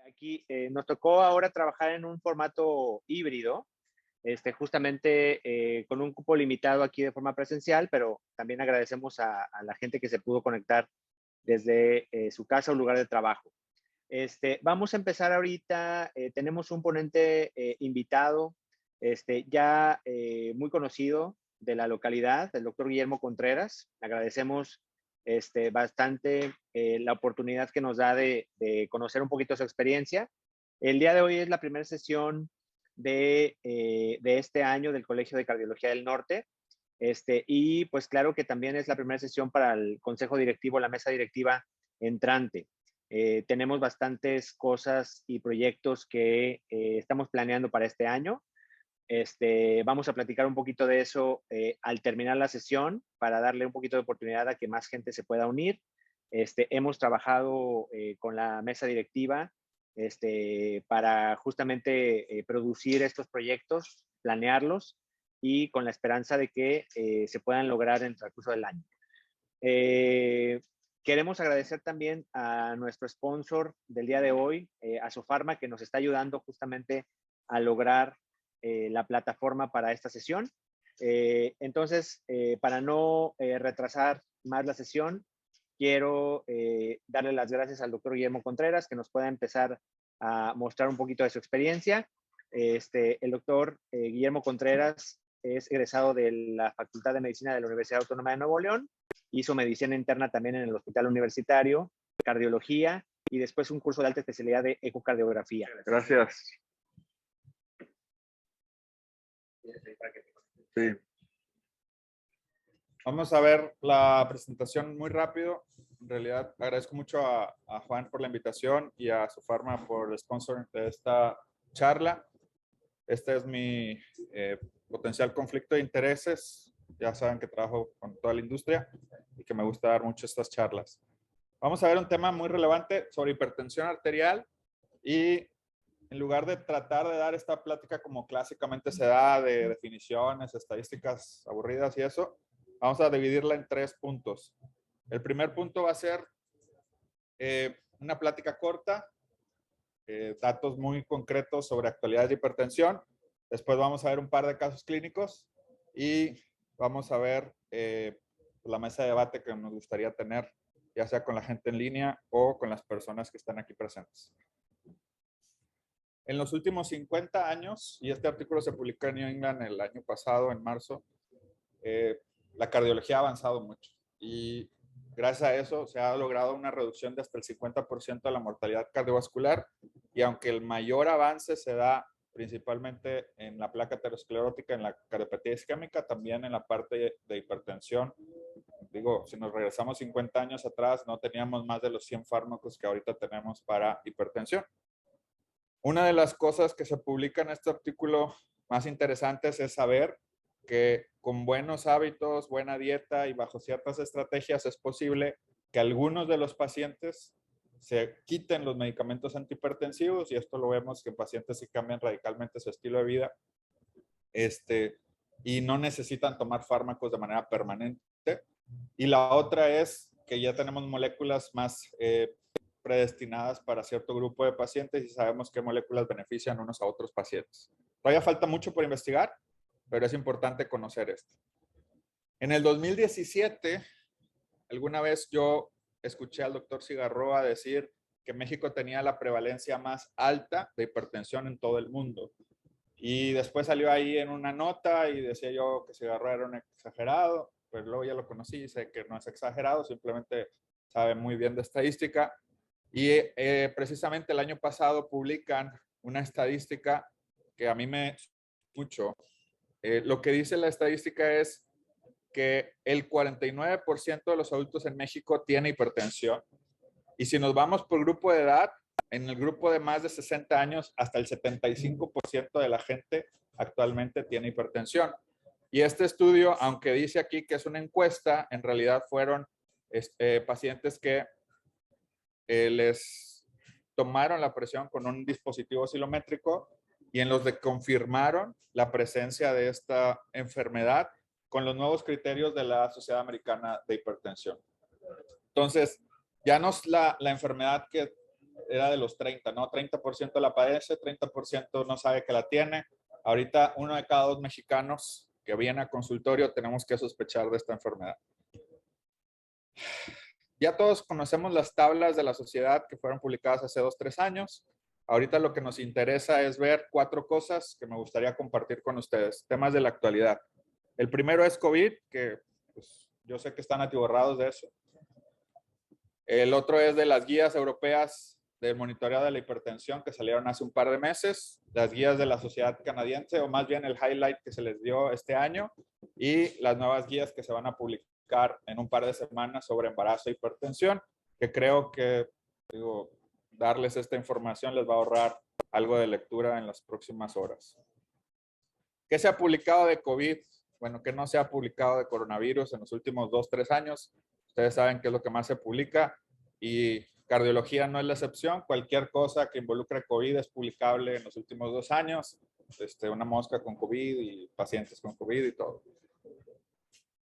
Aquí nos tocó ahora trabajar en un formato híbrido, justamente con un cupo limitado aquí de forma presencial, pero también agradecemos a la gente que se pudo conectar desde su casa o lugar de trabajo. Vamos a empezar ahorita, tenemos un ponente invitado, ya muy conocido de la localidad, el doctor Guillermo Contreras. Agradecemos bastante la oportunidad que nos da de conocer un poquito su experiencia. El día de hoy es la primera sesión de este año del Colegio de Cardiología del Norte. Y pues claro que también es la primera sesión para el consejo directivo, la mesa directiva entrante. Tenemos bastantes cosas y proyectos que estamos planeando para este año. Vamos a platicar un poquito de eso al terminar la sesión para darle un poquito de oportunidad a que más gente se pueda unir. Hemos trabajado con la mesa directiva para justamente producir estos proyectos, planearlos y con la esperanza de que se puedan lograr en el transcurso del año. Queremos agradecer también a nuestro sponsor del día de hoy, a Sofarma, que nos está ayudando justamente a lograr la plataforma para esta sesión. Entonces, para no retrasar más la sesión, quiero darle las gracias al doctor Guillermo Contreras, que nos pueda empezar a mostrar un poquito de su experiencia. El doctor Guillermo Contreras es egresado de la Facultad de Medicina de la Universidad Autónoma de Nuevo León, hizo medicina interna también en el Hospital Universitario, cardiología y después un curso de alta especialidad de ecocardiografía. Gracias. Sí. Vamos a ver la presentación muy rápido. En realidad agradezco mucho a Juan por la invitación y a Sofarma por el sponsor de esta charla. Este es mi potencial conflicto de intereses. Ya saben que trabajo con toda la industria y que me gusta dar mucho estas charlas. Vamos a ver un tema muy relevante sobre hipertensión arterial y en lugar de tratar de dar esta plática como clásicamente se da de definiciones, estadísticas aburridas y eso, vamos a dividirla en 3 puntos. El primer punto va a ser una plática corta, datos muy concretos sobre actualidades de hipertensión. Después vamos a ver un par de casos clínicos y vamos a ver la mesa de debate que nos gustaría tener, ya sea con la gente en línea o con las personas que están aquí presentes. En los últimos 50 años, y este artículo se publicó en New England el año pasado, en marzo, la cardiología ha avanzado mucho y gracias a eso se ha logrado una reducción de hasta el 50% de la mortalidad cardiovascular, y aunque el mayor avance se da principalmente en la placa aterosclerótica, en la cardiopatía isquémica, también en la parte de hipertensión. Digo, si nos regresamos 50 años atrás, no teníamos más de los 100 fármacos que ahorita tenemos para hipertensión. Una de las cosas que se publica en este artículo más interesantes es saber que con buenos hábitos, buena dieta y bajo ciertas estrategias es posible que algunos de los pacientes se quiten los medicamentos antihipertensivos, y esto lo vemos que en pacientes que cambian radicalmente su estilo de vida y no necesitan tomar fármacos de manera permanente. Y la otra es que ya tenemos moléculas más predestinadas para cierto grupo de pacientes y sabemos qué moléculas benefician unos a otros pacientes. Todavía falta mucho por investigar, pero es importante conocer esto. En el 2017, alguna vez yo escuché al doctor Cigarroa decir que México tenía la prevalencia más alta de hipertensión en todo el mundo. Y después salió ahí en una nota y decía yo que Cigarroa era un exagerado, pero luego ya lo conocí y sé que no es exagerado, simplemente sabe muy bien de estadística. Y precisamente el año pasado publican una estadística que a mí me mucho. Lo que dice la estadística es que el 49% de los adultos en México tiene hipertensión. Y si nos vamos por grupo de edad, en el grupo de más de 60 años, hasta el 75% de la gente actualmente tiene hipertensión. Y este estudio, aunque dice aquí que es una encuesta, en realidad fueron pacientes que les tomaron la presión con un dispositivo oscilométrico y en los que confirmaron la presencia de esta enfermedad con los nuevos criterios de la Sociedad Americana de Hipertensión. Entonces, ya no es la enfermedad que era de los 30, ¿no? 30% la padece, 30% no sabe que la tiene. Ahorita 1 de cada 2 mexicanos que viene a consultorio tenemos que sospechar de esta enfermedad. Ya todos conocemos las tablas de la sociedad que fueron publicadas hace 2, 3 años. Ahorita lo que nos interesa es ver 4 cosas que me gustaría compartir con ustedes, temas de la actualidad. El primero es COVID, que pues, yo sé que están atiborrados de eso. El otro es de las guías europeas del monitoreo de la hipertensión que salieron hace un par de meses, las guías de la sociedad canadiense, o más bien el highlight que se les dio este año, y las nuevas guías que se van a publicar en un par de semanas sobre embarazo e hipertensión, que creo que, digo, darles esta información les va a ahorrar algo de lectura en las próximas horas. ¿Qué se ha publicado de COVID? Bueno, ¿qué no se ha publicado de coronavirus en los últimos 2, 3 años? Ustedes saben qué es lo que más se publica y cardiología no es la excepción. Cualquier cosa que involucre COVID es publicable en los últimos 2 años. Una mosca con COVID y pacientes con COVID y todo.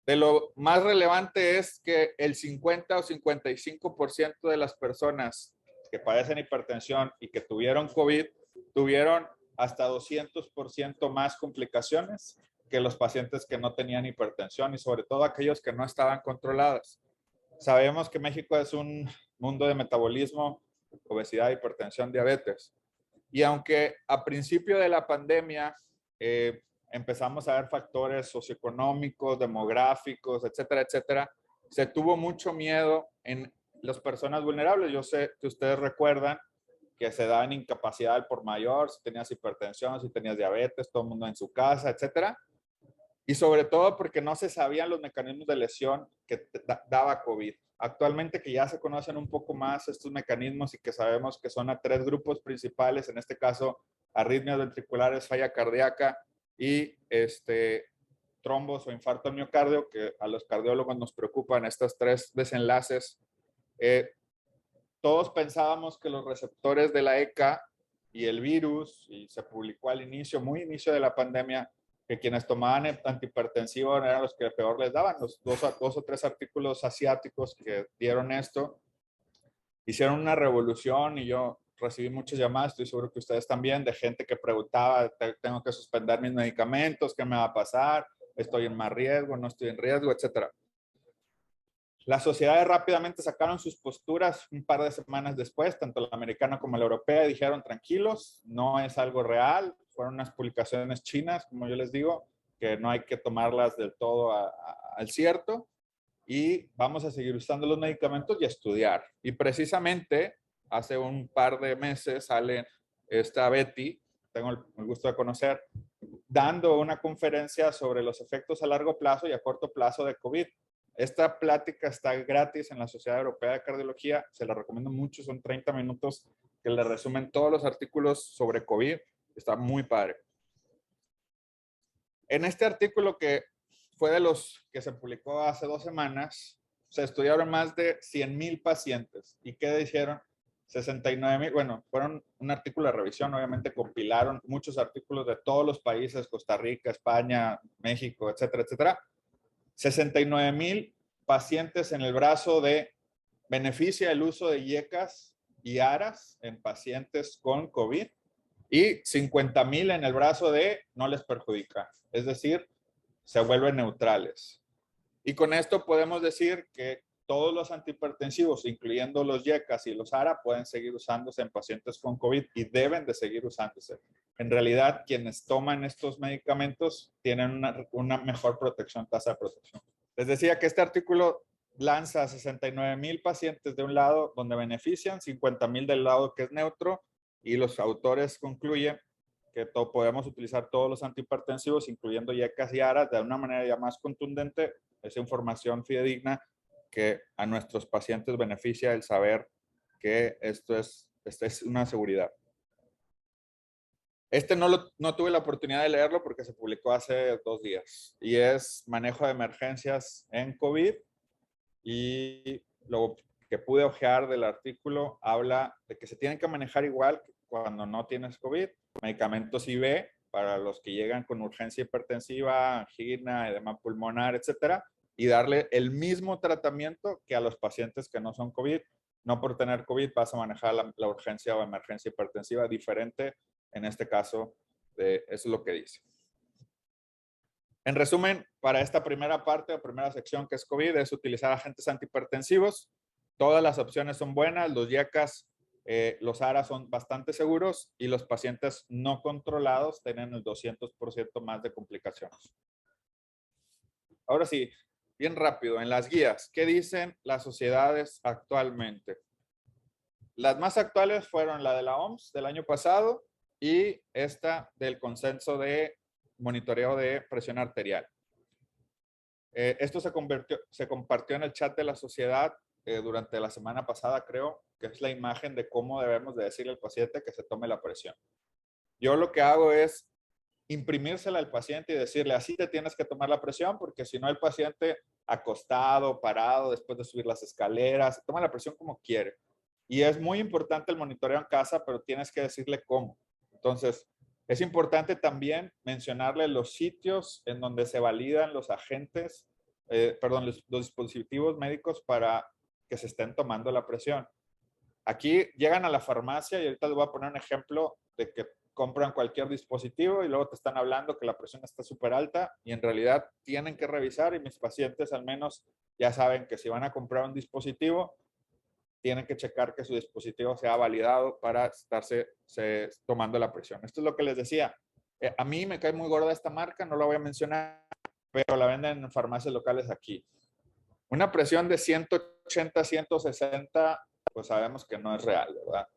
De lo más relevante es que el 50 o 55% de las personas que padecen hipertensión y que tuvieron COVID tuvieron hasta 200% más complicaciones que los pacientes que no tenían hipertensión y sobre todo aquellos que no estaban controladas. Sabemos que México es un mundo de metabolismo, obesidad, hipertensión, diabetes. Y aunque a principio de la pandemia empezamos a ver factores socioeconómicos, demográficos, etcétera, etcétera, se tuvo mucho miedo en las personas vulnerables. Yo sé que ustedes recuerdan que se daban incapacidad al por mayor, si tenías hipertensión, si tenías diabetes, todo el mundo en su casa, etcétera. Y sobre todo porque no se sabían los mecanismos de lesión que daba COVID. Actualmente que ya se conocen un poco más estos mecanismos y que sabemos que son a 3 grupos principales, en este caso arritmias ventriculares, falla cardíaca y trombos o infarto al miocardio, que a los cardiólogos nos preocupan estos 3 desenlaces. Todos pensábamos que los receptores de la ECA y el virus, y se publicó al inicio, muy inicio de la pandemia, que quienes tomaban antihipertensivo eran los que peor les daban. Los 2 o 3 artículos asiáticos que dieron esto hicieron una revolución y yo recibí muchas llamadas, estoy seguro que ustedes también, de gente que preguntaba, tengo que suspender mis medicamentos, ¿qué me va a pasar? ¿Estoy en más riesgo? ¿No estoy en riesgo? Etcétera. Las sociedades rápidamente sacaron sus posturas un par de semanas después, tanto la americana como la europea, y dijeron tranquilos, no es algo real, fueron unas publicaciones chinas, como yo les digo, que no hay que tomarlas del todo al cierto, y vamos a seguir usando los medicamentos y a estudiar. Y precisamente hace un par de meses sale esta Betty, tengo el gusto de conocer, dando una conferencia sobre los efectos a largo plazo y a corto plazo de COVID. Esta plática está gratis en la Sociedad Europea de Cardiología, se la recomiendo mucho, son 30 minutos que le resumen todos los artículos sobre COVID, está muy padre. En este artículo que fue de los que se publicó hace 2 semanas, se estudiaron más de 100,000 pacientes. ¿Y qué dijeron? 69,000, bueno, fueron un artículo de revisión, obviamente compilaron muchos artículos de todos los países, Costa Rica, España, México, etcétera, etcétera. 69,000 pacientes en el brazo de beneficia el uso de IECAS y ARAS en pacientes con COVID y 50,000 en el brazo de no les perjudica, es decir, se vuelven neutrales. Y con esto podemos decir que todos los antihipertensivos, incluyendo los IECAS y los ARA, pueden seguir usándose en pacientes con COVID y deben de seguir usándose. En realidad, quienes toman estos medicamentos tienen una mejor protección, tasa de protección. Les decía que este artículo lanza 69,000 pacientes de un lado donde benefician, 50,000 del lado que es neutro, y los autores concluyen que podemos utilizar todos los antihipertensivos, incluyendo IECAS y ARAS, de una manera ya más contundente. Es información fidedigna que a nuestros pacientes beneficia el saber que esto es una seguridad. No tuve la oportunidad de leerlo porque se publicó hace 2 días y es manejo de emergencias en COVID, y lo que pude ojear del artículo habla de que se tienen que manejar igual que cuando no tienes COVID, medicamentos IV para los que llegan con urgencia hipertensiva, angina, edema pulmonar, etcétera, y darle el mismo tratamiento que a los pacientes que no son COVID. no por tener COVID vas a manejar la urgencia o emergencia hipertensiva diferente. En este caso, eso es lo que dice. En resumen, para esta primera parte o primera sección que es COVID, es utilizar agentes antihipertensivos. Todas las opciones son buenas, los YECAS, los ARA son bastante seguros y los pacientes no controlados tienen el 200% más de complicaciones. Ahora sí, bien rápido, en las guías, ¿qué dicen las sociedades actualmente? Las más actuales fueron la de la OMS del año pasado y esta del consenso de monitoreo de presión arterial. Esto se compartió en el chat de la sociedad durante la semana pasada, creo, que es la imagen de cómo debemos de decirle al paciente que se tome la presión. Yo lo que hago es imprimírsela al paciente y decirle, así te tienes que tomar la presión, porque si no el paciente acostado, parado, después de subir las escaleras, toma la presión como quiere. Y es muy importante el monitoreo en casa, pero tienes que decirle cómo. Entonces, es importante también mencionarle los sitios en donde se validan los agentes, los dispositivos médicos para que se estén tomando la presión. Aquí llegan a la farmacia y ahorita les voy a poner un ejemplo de que compran cualquier dispositivo y luego te están hablando que la presión está súper alta y en realidad tienen que revisar y mis pacientes al menos ya saben que si van a comprar un dispositivo, tienen que checar que su dispositivo sea validado para estarse tomando la presión. Esto es lo que les decía. A mí me cae muy gorda esta marca, no la voy a mencionar, pero la venden en farmacias locales aquí. Una presión de 180, 160, pues sabemos que no es real, ¿verdad?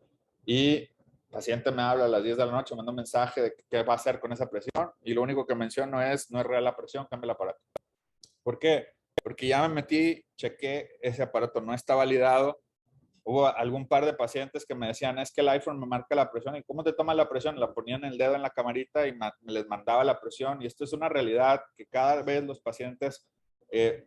Y el paciente me habla a las 10 de la noche, me manda un mensaje de qué va a hacer con esa presión y lo único que menciono es, no es real la presión, cambia el aparato. ¿Por qué? Porque ya me metí, chequé, ese aparato no está validado. Hubo algún par de pacientes que me decían, es que el iPhone me marca la presión. ¿Y cómo te toma la presión? La ponían el dedo en la camarita y me les mandaba la presión. Y esto es una realidad que cada vez los pacientes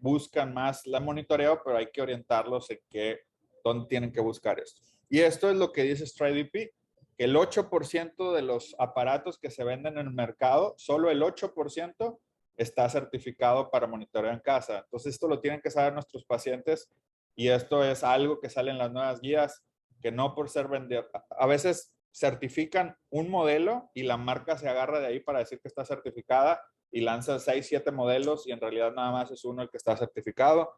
buscan más la monitoreo, pero hay que orientarlos en dónde tienen que buscar esto. Y esto es lo que dice StrideVP, que el 8% de los aparatos que se venden en el mercado, solo el 8% está certificado para monitoreo en casa. Entonces esto lo tienen que saber nuestros pacientes y esto es algo que sale en las nuevas guías, que no por ser vendido. A veces certifican un modelo y la marca se agarra de ahí para decir que está certificada y lanza 6, 7 modelos y en realidad nada más es uno el que está certificado.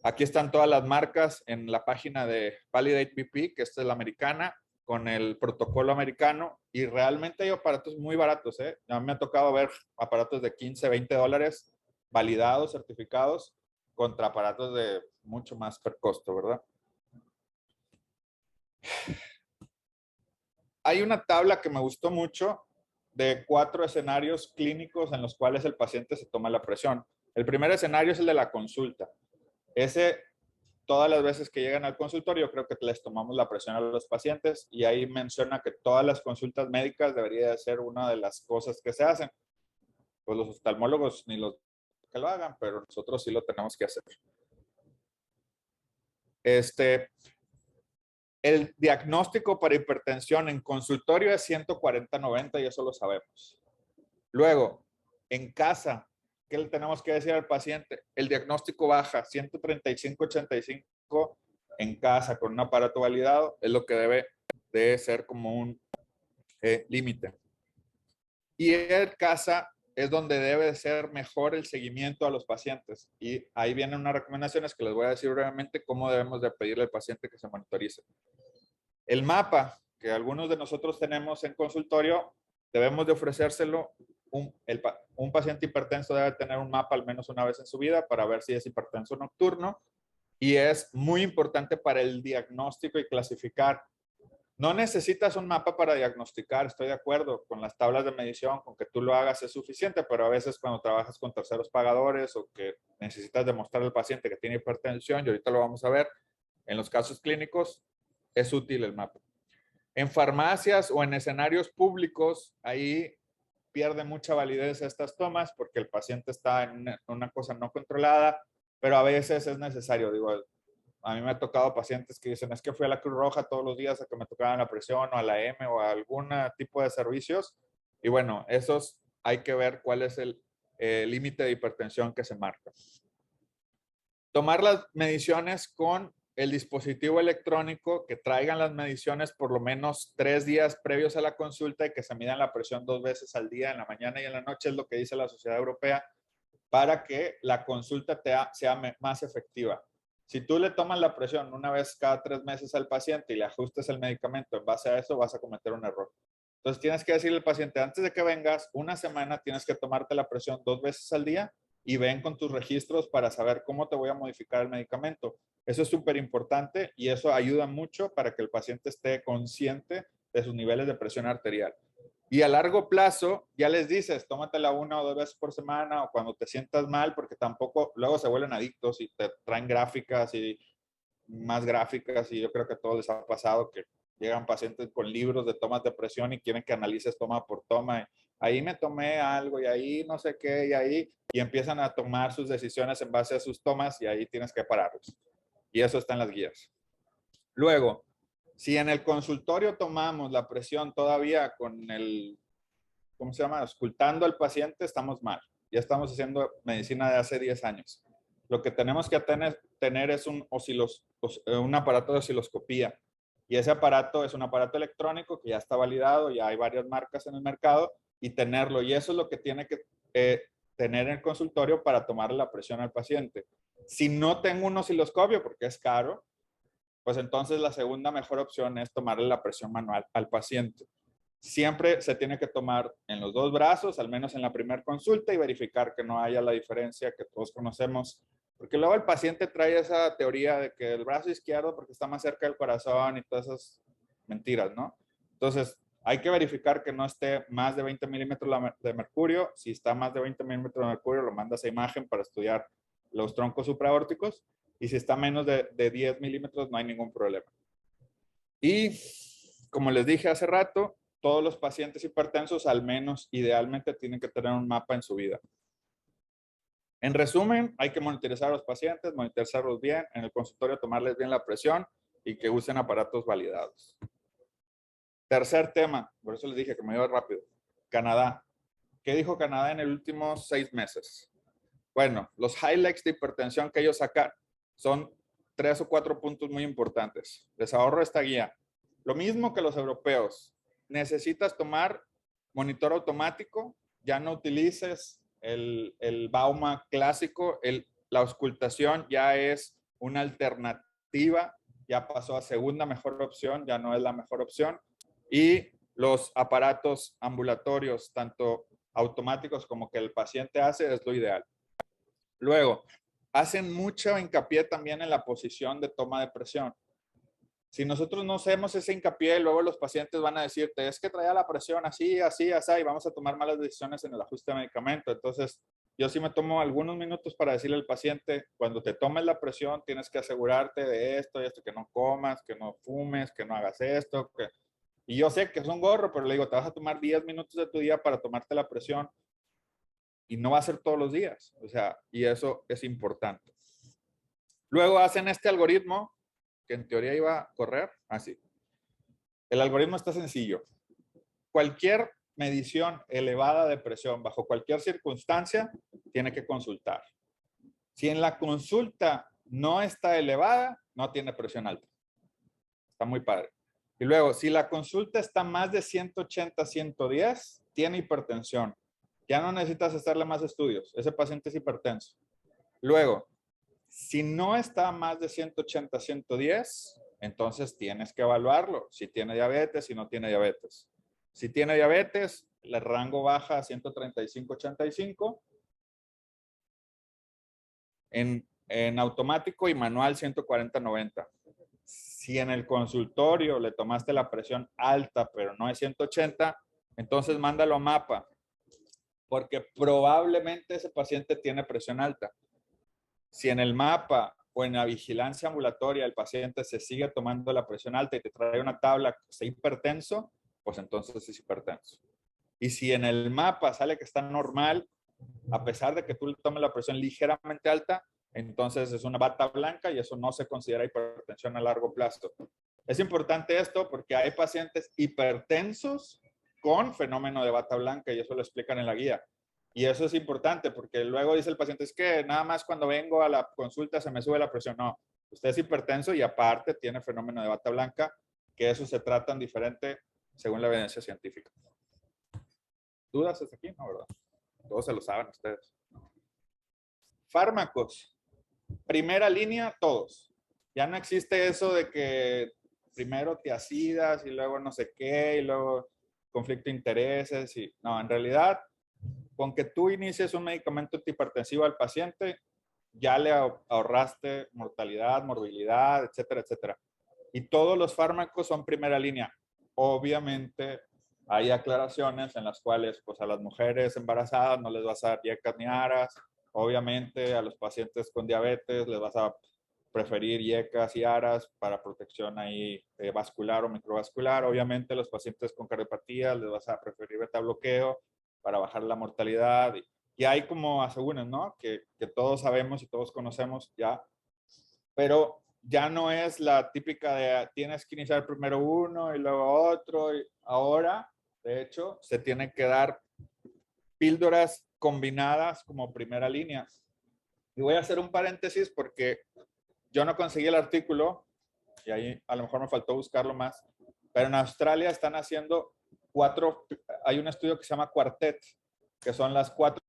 Aquí están todas las marcas en la página de Validate BP, que esta es la americana, con el protocolo americano y realmente hay aparatos muy baratos. A mí me ha tocado ver aparatos de 15, 20 dólares validados, certificados, contra aparatos de mucho más per costo, ¿verdad? Hay una tabla que me gustó mucho de 4 escenarios clínicos en los cuales el paciente se toma la presión. El primer escenario es el de la consulta. Ese, todas las veces que llegan al consultorio, creo que les tomamos la presión a los pacientes y ahí menciona que todas las consultas médicas debería de ser una de las cosas que se hacen. Pues los oftalmólogos ni los que lo hagan, pero nosotros sí lo tenemos que hacer. El diagnóstico para hipertensión en consultorio es 140-90 y eso lo sabemos. Luego, en casa, ¿qué le tenemos que decir al paciente? El diagnóstico baja 135-85 en casa con un aparato validado, es lo que debe de ser como un límite. Y en casa es donde debe de ser mejor el seguimiento a los pacientes. Y ahí vienen unas recomendaciones que les voy a decir brevemente cómo debemos de pedirle al paciente que se monitorice. El mapa que algunos de nosotros tenemos en consultorio, debemos de ofrecérselo. Un paciente hipertenso debe tener un mapa al menos una vez en su vida para ver si es hipertenso nocturno y es muy importante para el diagnóstico y clasificar. No necesitas un mapa para diagnosticar, estoy de acuerdo, con las tablas de medición, con que tú lo hagas es suficiente, pero a veces cuando trabajas con terceros pagadores o que necesitas demostrar al paciente que tiene hipertensión, y ahorita lo vamos a ver, en los casos clínicos es útil el mapa. En farmacias o en escenarios públicos, ahí pierde mucha validez estas tomas porque el paciente está en una cosa no controlada, pero a veces es necesario, digo, a mí me ha tocado pacientes que dicen, es que fui a la Cruz Roja todos los días a que me tocaran la presión o a la M o a algún tipo de servicios. Y bueno, esos hay que ver cuál es el límite de hipertensión que se marca. Tomar las mediciones con el dispositivo electrónico, que traigan las mediciones por lo menos 3 días previos a la consulta y que se midan la presión 2 veces al día, en la mañana y en la noche, es lo que dice la Sociedad Europea, para que la consulta sea más efectiva. Si tú le tomas la presión una vez cada 3 meses al paciente y le ajustes el medicamento en base a eso, vas a cometer un error. Entonces tienes que decirle al paciente, antes de que vengas, una semana tienes que tomarte la presión 2 veces al día y ven con tus registros para saber cómo te voy a modificar el medicamento. Eso es súper importante y eso ayuda mucho para que el paciente esté consciente de sus niveles de presión arterial. Y a largo plazo, ya les dices, tómatela 1 o 2 veces por semana o cuando te sientas mal, porque tampoco, luego se vuelven adictos y te traen gráficas y más gráficas y yo creo que a todos les ha pasado que llegan pacientes con libros de tomas de presión y quieren que analices toma por toma. Ahí me tomé algo y ahí no sé qué y ahí, y empiezan a tomar sus decisiones en base a sus tomas y ahí tienes que pararlos. Y eso está en las guías. Luego, si en el consultorio tomamos la presión todavía con el, ¿cómo se llama? Auscultando al paciente, estamos mal. Ya estamos haciendo medicina de hace 10 años. Lo que tenemos que tener es un aparato de osciloscopía. Y ese aparato es un aparato electrónico que ya está validado, ya hay varias marcas en el mercado, y tenerlo. Y eso es lo que tiene que tener en el consultorio para tomar la presión al paciente. Si no tengo un osciloscopio, porque es caro, pues entonces la segunda mejor opción es tomarle la presión manual al paciente. Siempre se tiene que tomar en los 2 brazos, al menos en la primera consulta, y verificar que no haya la diferencia que todos conocemos. Porque luego el paciente trae esa teoría de que el brazo izquierdo porque está más cerca del corazón y todas esas mentiras, ¿no? Entonces, hay que verificar que no esté más de 20 milímetros de mercurio. Si está más de 20 milímetros de mercurio, lo mandas a imagen para estudiar los troncos supraórticos. Y si está menos de 10 milímetros, no hay ningún problema. Y como les dije hace rato, todos los pacientes hipertensos al menos idealmente tienen que tener un mapa en su vida. En resumen, hay que monitorizar a los pacientes, monitorizarlos bien, en el consultorio tomarles bien la presión y que usen aparatos validados. Tercer tema, por eso les dije que me iba rápido. Canadá. ¿Qué dijo Canadá en el último 6 meses? Bueno, los highlights de hipertensión que ellos sacan son 3 o 4 puntos muy importantes. Les ahorro esta guía. Lo mismo que los europeos. Necesitas tomar monitor automático. Ya no utilices el Bauma clásico. La auscultación ya es una alternativa. Ya pasó a segunda mejor opción. Ya no es la mejor opción. Y los aparatos ambulatorios, tanto automáticos como que el paciente hace, es lo ideal. Luego, hacen mucho hincapié también en la posición de toma de presión. Si nosotros no hacemos ese hincapié, luego los pacientes van a decirte, es que traía la presión así, así, así, y vamos a tomar malas decisiones en el ajuste de medicamento. Entonces, yo sí me tomo algunos minutos para decirle al paciente, cuando te tomes la presión, tienes que asegurarte de esto y esto, que no comas, que no fumes, que no hagas esto. Y yo sé que es un gorro, pero le digo, te vas a tomar 10 minutos de tu día para tomarte la presión y no va a ser todos los días. O sea, y eso es importante. Luego hacen este algoritmo que en teoría iba a correr así. El algoritmo está sencillo. Cualquier medición elevada de presión bajo cualquier circunstancia tiene que consultar. Si en la consulta no está elevada, no tiene presión alta. Está muy padre. Y luego, si la consulta está más de 180, 110, tiene hipertensión. Ya no necesitas hacerle más estudios. Ese paciente es hipertenso. Luego, si no está más de 180, 110, entonces tienes que evaluarlo. Si tiene diabetes, si no tiene diabetes. Si tiene diabetes, el rango baja a 135, 85. En automático y manual 140, 90. Si en el consultorio le tomaste la presión alta, pero no es 180, entonces mándalo a mapa. Porque probablemente ese paciente tiene presión alta. Si en el mapa o en la vigilancia ambulatoria el paciente se sigue tomando la presión alta y te trae una tabla que está hipertenso, pues entonces es hipertenso. Y si en el mapa sale que está normal, a pesar de que tú le tomes la presión ligeramente alta, entonces es una bata blanca y eso no se considera hipertensión a largo plazo. Es importante esto porque hay pacientes hipertensos con fenómeno de bata blanca y eso lo explican en la guía. Y eso es importante porque luego dice el paciente, es que nada más cuando vengo a la consulta se me sube la presión. No, Usted es hipertenso y aparte tiene fenómeno de bata blanca, que eso se tratan diferente según la evidencia científica. ¿Dudas hasta aquí? No, ¿verdad? Todos se lo saben ustedes. Fármacos. Primera línea, todos. Ya no existe eso de que primero tiazidas y luego no sé qué y luego conflicto de intereses. No, en realidad, con que tú inicies un medicamento antihipertensivo al paciente, ya le ahorraste mortalidad, morbilidad, etcétera, etcétera. Y todos los fármacos son primera línea. Obviamente hay aclaraciones en las cuales pues a las mujeres embarazadas no les vas a dar yecas ni aras. Obviamente a los pacientes con diabetes les vas a preferir yecas y aras para protección ahí vascular o microvascular. Obviamente a los pacientes con cardiopatía les vas a preferir beta bloqueo para bajar la mortalidad. Y hay como asegúren, ¿no? Que todos sabemos y todos conocemos ya, pero ya no es la típica de tienes que iniciar primero uno y luego otro. Ahora, de hecho, se tienen que dar píldoras combinadas como primera línea. Y voy a hacer un paréntesis porque yo no conseguí el artículo y ahí a lo mejor me faltó buscarlo más, pero en Australia están haciendo hay un estudio que se llama Quartet, que son las 4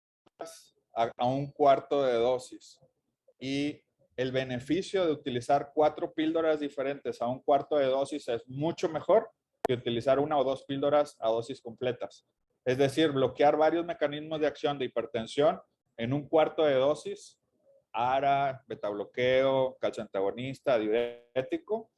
a un cuarto de dosis. Y el beneficio de utilizar 4 píldoras diferentes a un cuarto de dosis es mucho mejor que utilizar 1 o 2 píldoras a dosis completas. Es decir, bloquear varios mecanismos de acción de hipertensión en un cuarto de dosis, ARA, betabloqueo, calcio antagonista, diurético,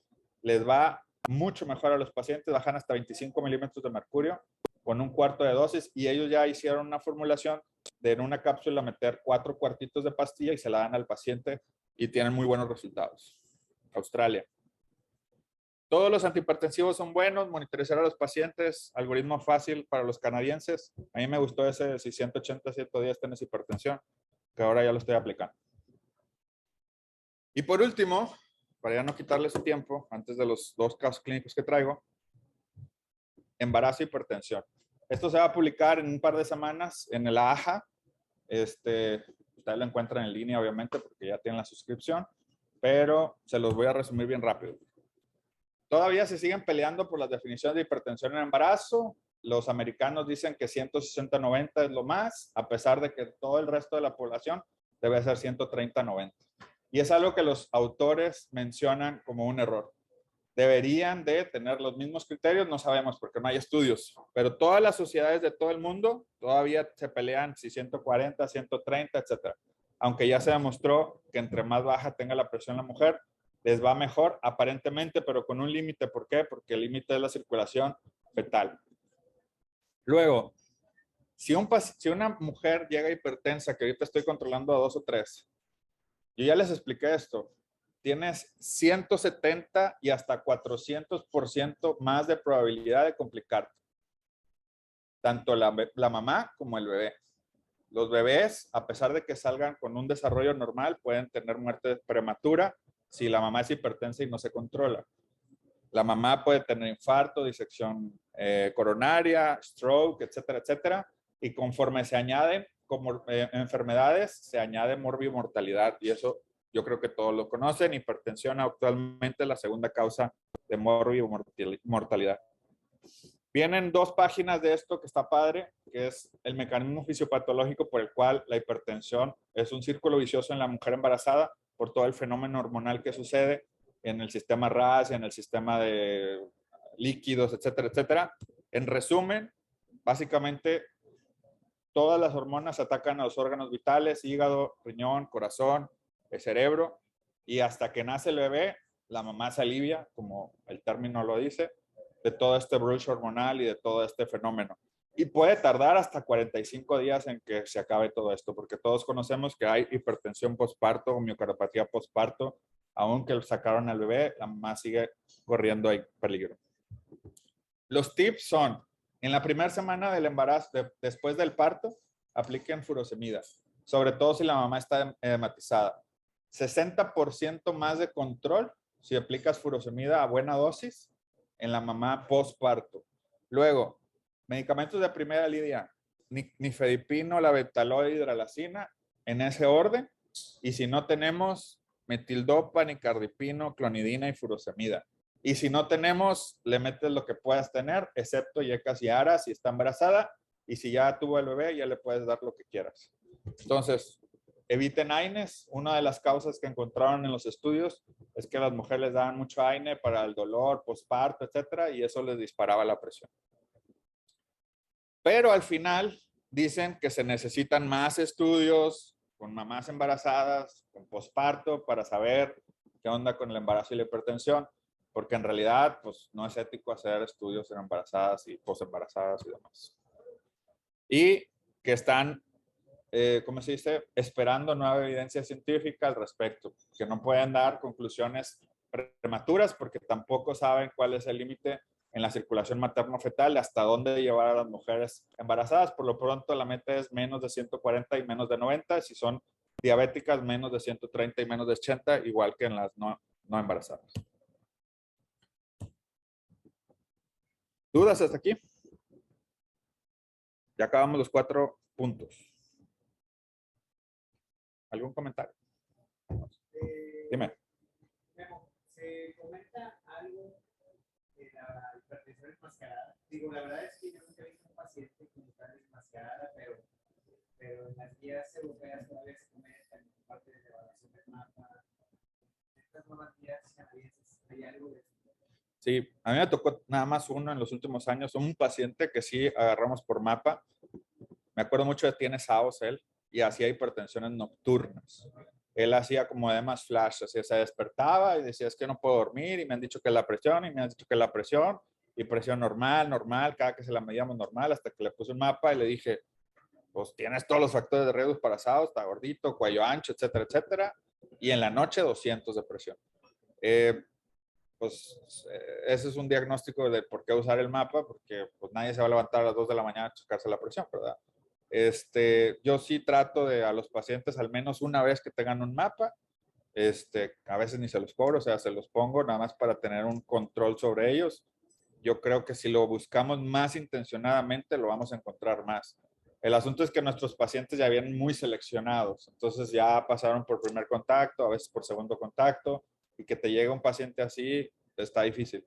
les va mucho mejor a los pacientes, bajan hasta 25 milímetros de mercurio con un cuarto de dosis y ellos ya hicieron una formulación de en una cápsula meter 4 cuartitos de pastilla y se la dan al paciente y tienen muy buenos resultados. Australia. Todos los antihipertensivos son buenos, monitorizar a los pacientes, algoritmo fácil para los canadienses. A mí me gustó ese de si 180, 110 tienes hipertensión, que ahora ya lo estoy aplicando. Y por último, para ya no quitarle su tiempo, antes de los 2 casos clínicos que traigo, embarazo e hipertensión. Esto se va a publicar en un par de semanas en el AHA. Ustedes lo encuentran en línea, obviamente, porque ya tienen la suscripción, pero se los voy a resumir bien rápido. Todavía se siguen peleando por las definiciones de hipertensión en embarazo. Los americanos dicen que 160-90 es lo más, a pesar de que todo el resto de la población debe ser 130-90. Y es algo que los autores mencionan como un error. Deberían de tener los mismos criterios, no sabemos porque no hay estudios, pero todas las sociedades de todo el mundo todavía se pelean si 140, 130, etcétera. Aunque ya se demostró que entre más baja tenga la presión la mujer, les va mejor aparentemente, pero con un límite. ¿Por qué? Porque el límite es la circulación fetal. Luego, si una mujer llega hipertensa, que ahorita estoy controlando a 2 o 3, yo ya les expliqué esto, tienes 170 y hasta 400% más de probabilidad de complicarte. Tanto la mamá como el bebé. Los bebés, a pesar de que salgan con un desarrollo normal, pueden tener muerte prematura si la mamá es hipertensa y no se controla. La mamá puede tener infarto, disección coronaria, stroke, etcétera, etcétera. Y conforme se añaden como enfermedades, se añade morbimortalidad. Y eso yo creo que todos lo conocen. Hipertensión actualmente es la segunda causa de morbimortalidad. Vienen 2 páginas de esto que está padre, que es el mecanismo fisiopatológico por el cual la hipertensión es un círculo vicioso en la mujer embarazada por todo el fenómeno hormonal que sucede en el sistema RAS, en el sistema de líquidos, etcétera, etcétera. En resumen, básicamente todas las hormonas atacan a los órganos vitales, hígado, riñón, corazón, el cerebro, y hasta que nace el bebé, la mamá se alivia, como el término lo dice, de todo este brush hormonal y de todo este fenómeno. Y puede tardar hasta 45 días en que se acabe todo esto, porque todos conocemos que hay hipertensión postparto o miocardiopatía postparto. Aunque sacaron al bebé, la mamá sigue corriendo ahí peligro. Los tips son, en la primera semana del embarazo, después del parto, apliquen furosemida, sobre todo si la mamá está edematizada. 60% más de control si aplicas furosemida a buena dosis en la mamá postparto. Luego, medicamentos de primera línea, nifedipino, labetalol, hidralazina, en ese orden. Y si no tenemos, metildopa, nicardipino, clonidina y furosemida. Y si no tenemos, le metes lo que puedas tener, excepto yecas y aras si está embarazada. Y si ya tuvo el bebé, ya le puedes dar lo que quieras. Entonces, eviten AINES. Una de las causas que encontraron en los estudios es que las mujeres les daban mucho AINE para el dolor, posparto, etcétera, y eso les disparaba la presión. Pero al final dicen que se necesitan más estudios con mamás embarazadas, con posparto, para saber qué onda con el embarazo y la hipertensión, porque en realidad pues, no es ético hacer estudios en embarazadas y posembarazadas y demás. Y que están, ¿cómo se dice?, esperando nueva evidencia científica al respecto, que no pueden dar conclusiones prematuras porque tampoco saben cuál es el límite en la circulación materno-fetal, hasta dónde llevar a las mujeres embarazadas. Por lo pronto, la meta es menos de 140 y menos de 90. Si son diabéticas, menos de 130 y menos de 80, igual que en las no embarazadas. ¿Dudas hasta aquí? Ya acabamos los 4 puntos. ¿Algún comentario? Dime. Se comenta algo de la hipertensión enmascarada. Digo, la verdad es que yo nunca he visto un paciente con tal enmascarada, pero en las guías europeas todavía se comenta en parte de la evaluación del mapa. En estas nuevas guías canadienses hay algo de eso. Sí, a mí me tocó nada más uno en los últimos años, un paciente que sí agarramos por mapa. Me acuerdo mucho de tiene SAOS él y hacía hipertensiones nocturnas. Él hacía como edemas flash, así se despertaba y decía, es que no puedo dormir y me han dicho que la presión y me han dicho que la presión y presión normal, cada que se la medíamos normal, hasta que le puse un mapa y le dije, pues tienes todos los factores de riesgo para SAOS, está gordito, cuello ancho, etcétera, etcétera. Y en la noche 200 de presión. Ese es un diagnóstico de por qué usar el mapa, porque pues nadie se va a levantar a las 2 de la mañana a checarse la presión, ¿verdad? Yo sí trato de a los pacientes al menos una vez que tengan un mapa, a veces ni se los cobro, o sea, se los pongo nada más para tener un control sobre ellos. Yo creo que si lo buscamos más intencionadamente, lo vamos a encontrar más. El asunto es que nuestros pacientes ya vienen muy seleccionados, entonces ya pasaron por primer contacto, a veces por segundo contacto, y que te llegue un paciente así, está difícil.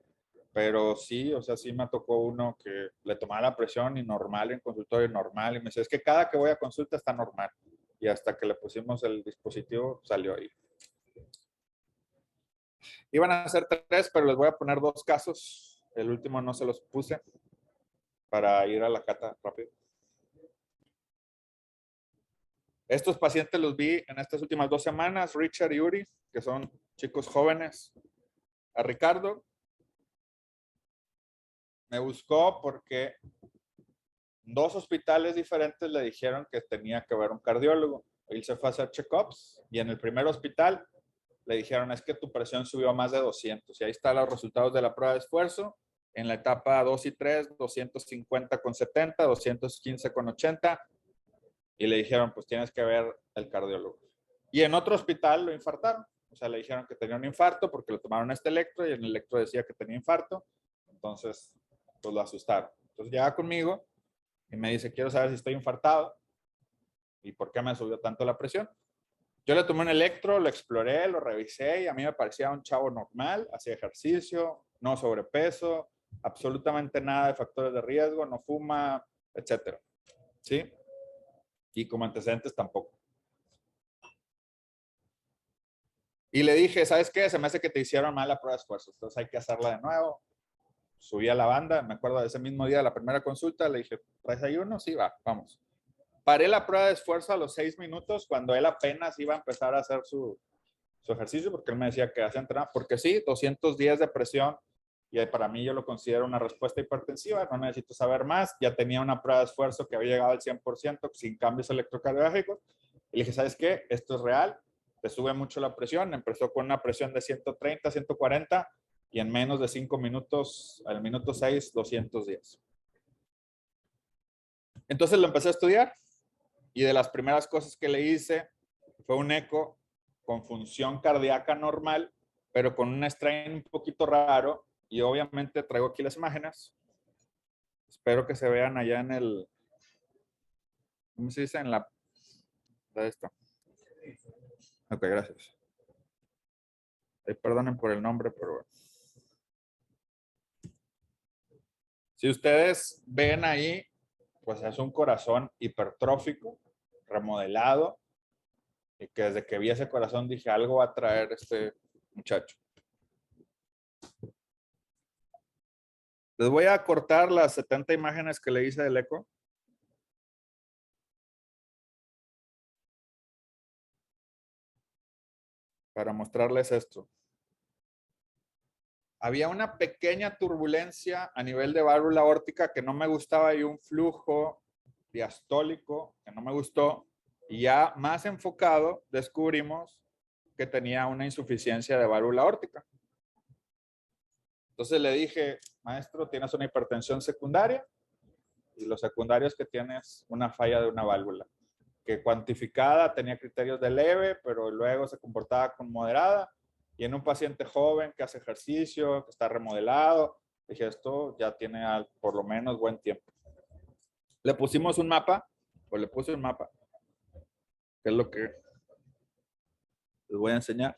Pero sí, o sea, sí me tocó uno que le tomaba la presión y normal, en consultorio normal, y me decía, es que cada que voy a consulta está normal. Y hasta que le pusimos el dispositivo, salió ahí. Iban a ser 3, pero les voy a poner 2 casos. El último no se los puse para ir a la cata rápido. Estos pacientes los vi en estas últimas 2 semanas, Richard y Uri, que son chicos jóvenes. A Ricardo me buscó porque 2 hospitales diferentes le dijeron que tenía que ver un cardiólogo. Él se fue a hacer check-ups y en el primer hospital le dijeron, es que tu presión subió a más de 200. Y ahí están los resultados de la prueba de esfuerzo. En la etapa 2 y 3, 250/70, 215/80. Y le dijeron, pues tienes que ver el cardiólogo. Y en otro hospital lo infartaron. O sea, le dijeron que tenía un infarto porque le tomaron este electro y el electro decía que tenía infarto. Entonces, pues lo asustaron. Entonces llega conmigo y me dice, quiero saber si estoy infartado y por qué me subió tanto la presión. Yo le tomé un electro, lo exploré, lo revisé y a mí me parecía un chavo normal, hacía ejercicio, no sobrepeso, absolutamente nada de factores de riesgo, no fuma, etcétera. ¿Sí? Y como antecedentes tampoco. Y le dije, ¿sabes qué? Se me hace que te hicieron mal la prueba de esfuerzo, entonces hay que hacerla de nuevo. Subí a la banda, me acuerdo de ese mismo día, la primera consulta, le dije, ¿traes ayuno? Sí, va, vamos. Paré la prueba de esfuerzo a los 6 minutos cuando él apenas iba a empezar a hacer su ejercicio, porque él me decía que hacía entrenar, porque sí, 210 de presión, y para mí yo lo considero una respuesta hipertensiva, no necesito saber más, ya tenía una prueba de esfuerzo que había llegado al 100% sin cambios electrocardiográficos, y le dije, ¿sabes qué? Esto es real, te sube mucho la presión, empezó con una presión de 130, 140, y en menos de 5 minutos, al minuto 6, 210. Entonces lo empecé a estudiar, y de las primeras cosas que le hice fue un eco con función cardíaca normal, pero con un strain un poquito raro. Y obviamente traigo aquí las imágenes. Espero que se vean allá en el, ¿cómo se dice? En la de esto. Ok, gracias. Perdonen por el nombre, pero bueno. Si ustedes ven ahí, pues es un corazón hipertrófico, remodelado, y que desde que vi ese corazón dije, algo va a traer este muchacho. Les voy a cortar las 70 imágenes que le hice del eco. Para mostrarles esto. Había una pequeña turbulencia a nivel de válvula aórtica que no me gustaba y un flujo diastólico que no me gustó. Y ya más enfocado descubrimos que tenía una insuficiencia de válvula aórtica. Entonces le dije, maestro, tienes una hipertensión secundaria y lo secundario es que tienes una falla de una válvula, que cuantificada tenía criterios de leve, pero luego se comportaba con moderada. Y en un paciente joven que hace ejercicio, que está remodelado, dije, esto ya tiene por lo menos buen tiempo. Le pusimos un mapa, o le puse un mapa, que es lo que les voy a enseñar.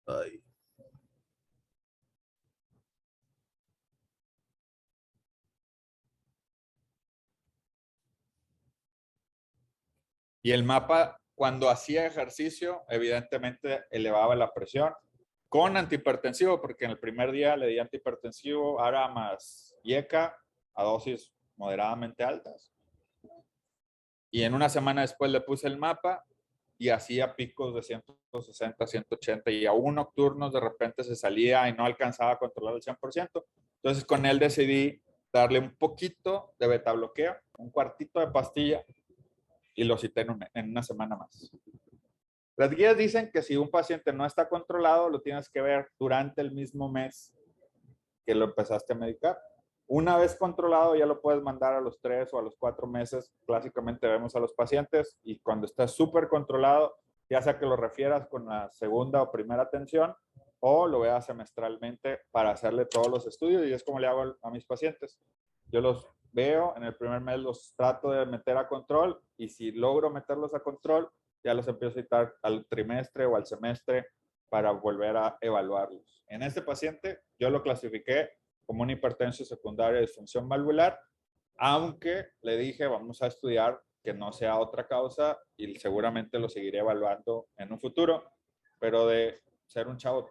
Ay. Y el mapa, cuando hacía ejercicio, evidentemente elevaba la presión con antihipertensivo, porque en el primer día le di antihipertensivo, ahora más IECA a dosis moderadamente altas. Y en una semana después le puse el mapa y hacía picos de 160, 180 y aún nocturnos de repente se salía y no alcanzaba a controlar el 100%. Entonces con él decidí darle un poquito de beta bloqueo, un cuartito de pastilla y lo cité en una semana más. Las guías dicen que si un paciente no está controlado, lo tienes que ver durante el mismo mes que lo empezaste a medicar. Una vez controlado, ya lo puedes mandar a los 3 o a los 4 meses. Clásicamente vemos a los pacientes y cuando está súper controlado, ya sea que lo refieras con la segunda o primera atención o lo veas semestralmente para hacerle todos los estudios y es como le hago a mis pacientes. Yo los veo, en el primer mes los trato de meter a control y si logro meterlos a control, ya los empiezo a citar al trimestre o al semestre para volver a evaluarlos. En este paciente yo lo clasifiqué como una hipertensión secundaria de disfunción valvular, aunque le dije vamos a estudiar que no sea otra causa y seguramente lo seguiré evaluando en un futuro, pero de ser un chavo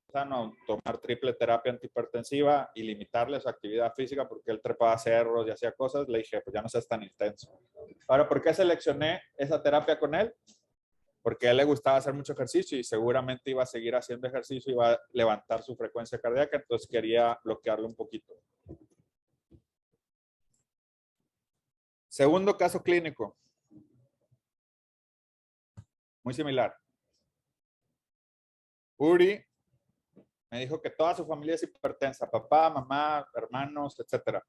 sano, tomar triple terapia antihipertensiva y limitarle su actividad física porque él trepaba cerros y hacía cosas, le dije, pues ya no seas tan intenso. Ahora, ¿por qué seleccioné esa terapia con él? Porque a él le gustaba hacer mucho ejercicio y seguramente iba a seguir haciendo ejercicio y iba a levantar su frecuencia cardíaca, entonces quería bloquearlo un poquito. Segundo caso clínico. Muy similar. Uri me dijo que toda su familia es hipertensa, papá, mamá, hermanos, etcétera.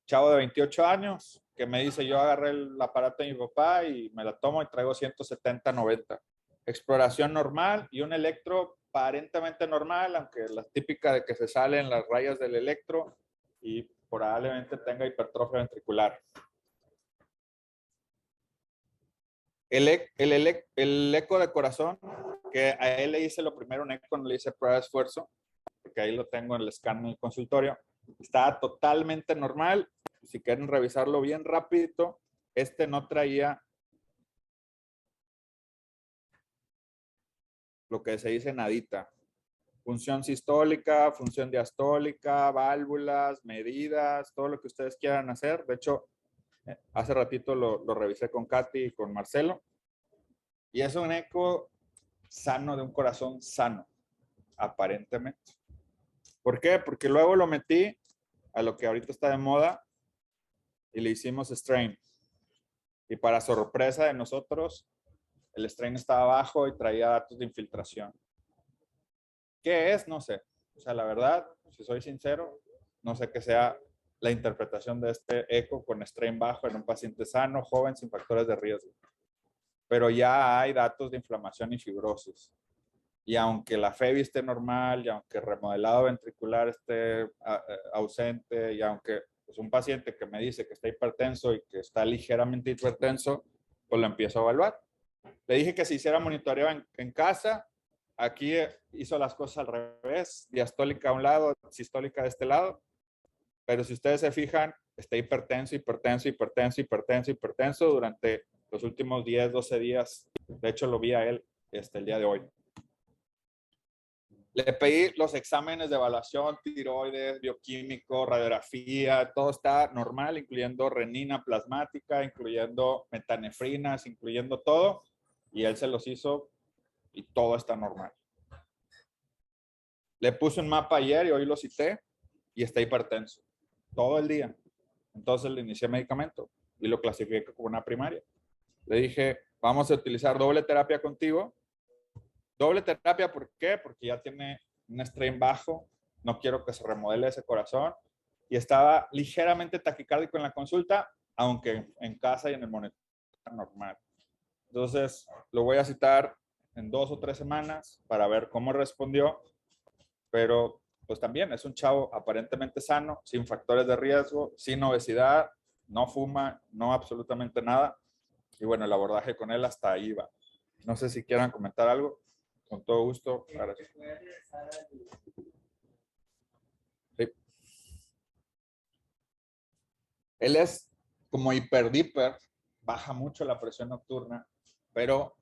Chavo de 28 años que me dice, yo agarré el aparato de mi papá y me la tomo y traigo 170, 90. Exploración normal y un electro aparentemente normal, aunque la típica de que se salen las rayas del electro y probablemente tenga hipertrofia ventricular. El eco de corazón, que a él le hice lo primero un eco, no le hice prueba de esfuerzo, porque ahí lo tengo en el scan en el consultorio, está totalmente normal. Si quieren revisarlo bien rapidito, este no traía lo que se dice nadita. Función sistólica, función diastólica, válvulas, medidas, todo lo que ustedes quieran hacer. De hecho, hace ratito lo revisé con Katy y con Marcelo. Y es un eco sano de un corazón sano, aparentemente. ¿Por qué? Porque luego lo metí a lo que ahorita está de moda y le hicimos strain. Y para sorpresa de nosotros, el strain estaba bajo y traía datos de infiltración. ¿Qué es? No sé. O sea, la verdad, si soy sincero, no sé qué sea la interpretación de este eco con strain bajo en un paciente sano, joven, sin factores de riesgo. Pero ya hay datos de inflamación y fibrosis. Y aunque la FEBI esté normal, y aunque el remodelado ventricular esté ausente, y aunque pues, un paciente que me dice que está hipertenso y que está ligeramente hipertenso, pues lo empiezo a evaluar. Le dije que se hiciera monitoreo en casa. Aquí hizo las cosas al revés. Diastólica a un lado, sistólica de este lado. Pero si ustedes se fijan, está hipertenso, hipertenso, hipertenso, hipertenso, hipertenso durante los últimos 10, 12 días. De hecho, lo vi a él el día de hoy. Le pedí los exámenes de evaluación, tiroides, bioquímico, radiografía, todo está normal, incluyendo renina plasmática, incluyendo metanefrinas, incluyendo todo. Y él se los hizo y todo está normal. Le puse un mapa ayer y hoy lo cité y está hipertenso todo el día. Entonces le inicié medicamento y lo clasifiqué como una primaria. Le dije, vamos a utilizar doble terapia contigo. Doble terapia, ¿por qué? Porque ya tiene un strain bajo, no quiero que se remodele ese corazón y estaba ligeramente taquicárdico en la consulta, aunque en casa y en el monitor normal. Entonces, lo voy a citar en 2 o 3 semanas para ver cómo respondió, pero pues también es un chavo aparentemente sano, sin factores de riesgo, sin obesidad, no fuma, no absolutamente nada. Y bueno, el abordaje con él hasta ahí va. No sé si quieran comentar algo. Con todo gusto. Gracias. Sí. Él es como hiperdíper, baja mucho la presión nocturna, pero